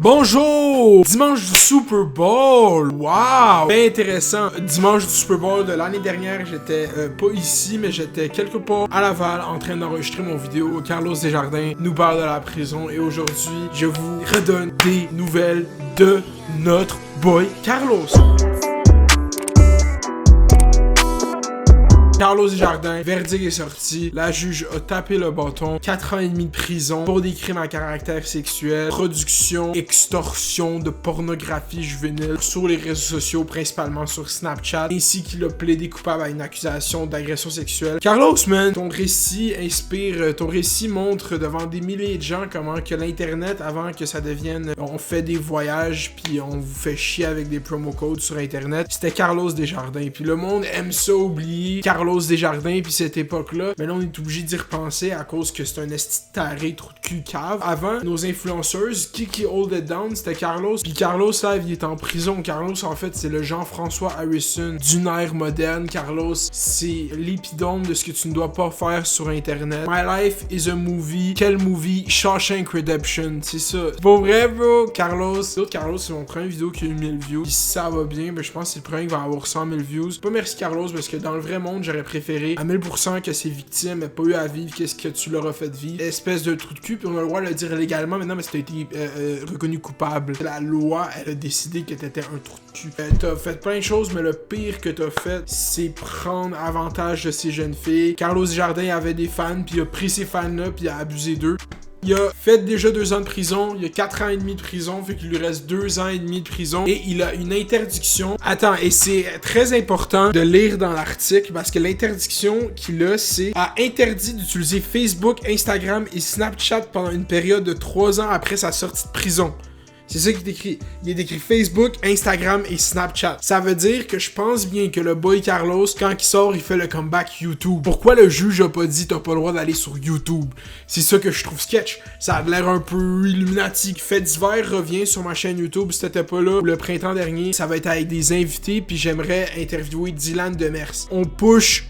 Bonjour! Dimanche du Super Bowl! Wow! Bien intéressant. Dimanche du Super Bowl de l'année dernière, j'étais pas ici, mais j'étais quelque part à Laval en train d'enregistrer mon vidéo. Carlos Desjardins nous parle de la prison et aujourd'hui, je vous redonne des nouvelles de notre boy Carlos. Carlos Desjardins, verdict est sorti, la juge a tapé le bâton, 4 ans et demi de prison pour des crimes à caractère sexuel, production, extorsion de pornographie juvénile sur les réseaux sociaux, principalement sur Snapchat, ainsi qu'il a plaidé coupable à une accusation d'agression sexuelle. Carlos, man, ton récit inspire, ton récit montre devant des milliers de gens comment que l'internet, avant que ça devienne, on fait des voyages puis on vous fait chier avec des promo codes sur internet, c'était Carlos Desjardins, puis le monde aime ça oublier Carlos Desjardins puis cette époque-là, mais là on est obligé d'y repenser à cause que c'est un esti de taré, trou de cul cave. Avant, nos influenceuses, qui hold it down, c'était Carlos, puis Carlos là, il est en prison. Carlos en fait, c'est le Jean-François Harrison d'une ère moderne. Carlos, c'est l'épidome de ce que tu ne dois pas faire sur internet. My life is a movie. Quel movie? Shawshank Redemption, c'est ça. Pour vrai, bro, Carlos, c'est mon premier vidéo qui a eu 1000 views. Puis si ça va bien, ben je pense que c'est le premier qui va avoir 100 000 views. Pas merci Carlos, parce que dans le vrai monde, j'aurais préféré à 1000% que ces victimes aient pas eu à vivre qu'est-ce que tu leur as fait vivre. Espèce de trou de cul, puis on a le droit de le dire légalement maintenant, mais c'était été reconnu coupable. La loi, elle a décidé que t'étais un trou de cul. T'as fait plein de choses, mais le pire que t'as fait, c'est prendre avantage de ces jeunes filles. Carlos Desjardins avait des fans, puis il a pris ces fans-là, puis il a abusé d'eux. Il a fait déjà 2 ans de prison, il a 4 ans et demi de prison, fait qu'il lui reste 2 ans et demi de prison et il a une interdiction. Attends, et c'est très important de lire dans l'article parce que l'interdiction qu'il a, c'est a interdit d'utiliser Facebook, Instagram et Snapchat pendant une période de 3 ans après sa sortie de prison. C'est ça qu'il est écrit. Il est écrit Facebook, Instagram et Snapchat. Ça veut dire que je pense bien que le boy Carlos, quand il sort, il fait le comeback YouTube. Pourquoi le juge a pas dit t'as pas le droit d'aller sur YouTube? C'est ça que je trouve sketch. Ça a l'air un peu Illuminati. Fait divers revient sur ma chaîne YouTube si t'étais pas là le printemps dernier. Ça va être avec des invités puis j'aimerais interviewer Dylan Demers. On push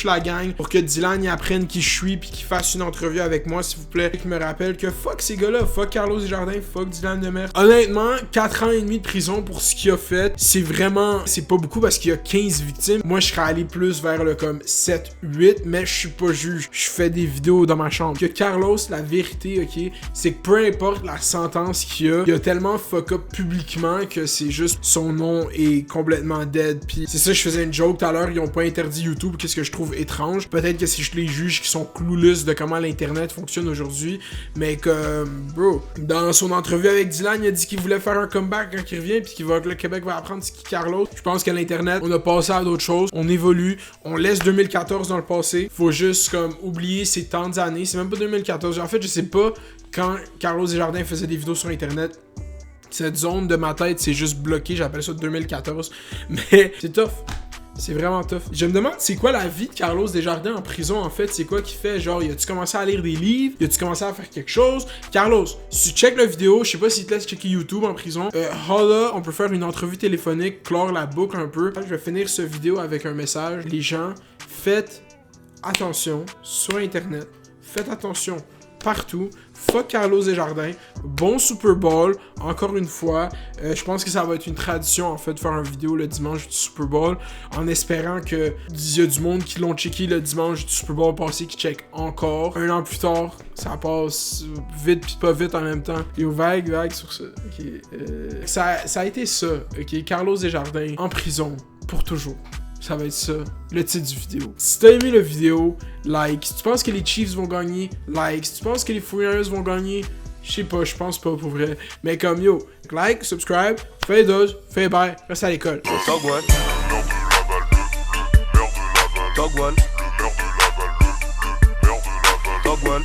la gang pour que Dylan y apprenne qui je suis puis qu'il fasse une entrevue avec moi s'il vous plaît. Qu'il me rappelle que fuck ces gars-là, fuck Carlos Desjardins, fuck Dylan Demers. Honnêtement, 4 ans et demi de prison pour ce qu'il a fait, c'est pas beaucoup parce qu'il y a 15 victimes. Moi, je serais allé plus vers le comme 7, 8, mais je suis pas juge. Je fais des vidéos dans ma chambre. Que Carlos, la vérité, ok, c'est que peu importe la sentence qu'il a, il a tellement fuck up publiquement que c'est juste son nom est complètement dead. Puis c'est ça, je faisais une joke tout à l'heure, ils ont pas interdit YouTube, qu'est-ce que je trouve étrange. Peut-être que c'est juste les juges qui sont clueless de comment l'internet fonctionne aujourd'hui, mais que, bro, dans son entrevue avec Dylan, il a dit qu'il voulait faire un comeback quand il revient puis que le Québec va apprendre ce qui Carlos. Je pense qu'à l'internet, on a passé à d'autres choses, on évolue, on laisse 2014 dans le passé. Faut juste comme oublier ces tant d'années, c'est même pas 2014. En fait, je sais pas quand Carlos Desjardins faisait des vidéos sur internet. Cette zone de ma tête, c'est juste bloqué, j'appelle ça 2014. Mais c'est tough. C'est vraiment tough. Je me demande c'est quoi la vie de Carlos Desjardins en prison en fait, c'est quoi qu'il fait, genre y a-tu commencé à lire des livres, y a-tu commencé à faire quelque chose? Carlos, si tu check la vidéo, je sais pas s'il te laisse checker YouTube en prison, holla, on peut faire une entrevue téléphonique, clore la boucle un peu. Je vais finir ce vidéo avec un message. Les gens, faites attention sur internet, faites attention partout. Fuck Carlos Desjardins. Bon Super Bowl. Encore une fois, je pense que ça va être une tradition en fait de faire une vidéo le dimanche du Super Bowl en espérant que il y a du monde qui l'ont checké le dimanche du Super Bowl passé qui check encore. 1 an plus tard, ça passe vite pis pas vite en même temps. Et vague sur ça. Okay. Ça a été ça. Ok, Carlos Desjardins en prison pour toujours. Ça va être ça, le titre du vidéo. Si t'as aimé la vidéo, like. Si tu penses que les Chiefs vont gagner, like. Si tu penses que les 49ers vont gagner, je sais pas, je pense pas pour vrai. Mais comme yo, like, subscribe, fais les dodge, fais les bails, reste à l'école. Talk one. Talk one. Talk one.